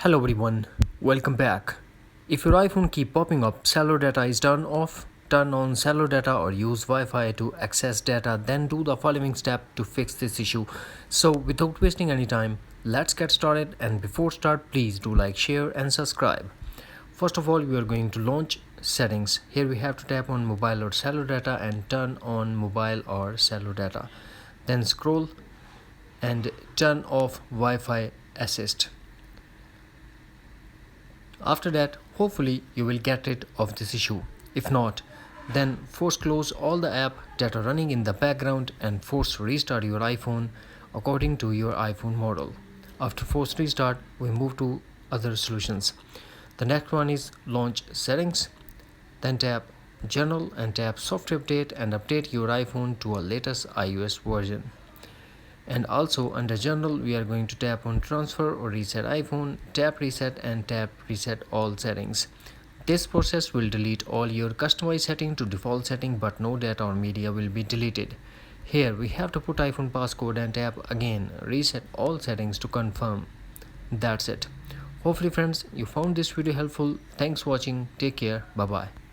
Hello everyone, welcome back. If your iPhone keep popping up cellular data is turned off, turn on cellular data or use Wi-Fi to access data, then do the following step to fix this issue. So without wasting any time, let's get started, and before start please do like, share and subscribe. First of all, we are going to launch settings. Here we have to tap on mobile or cellular data and turn on mobile or cellular data. Then scroll and turn off Wi-Fi assist. After that, hopefully you will get rid of this issue. If not, then force close all the app that are running in the background and force restart your iPhone according to your iPhone model. After force restart, we move to other solutions. The next one is launch settings, then tap general and tap software update and update your iPhone to a latest iOS version. And also under general, we are going to tap on transfer or reset iPhone, tap reset and tap reset all settings. This process will delete all your customized setting to default setting, but no data or media will be deleted. Here we have to put iPhone passcode and tap again reset all settings to confirm. That's it. Hopefully friends, you found this video helpful. Thanks for watching. Take care. Bye bye.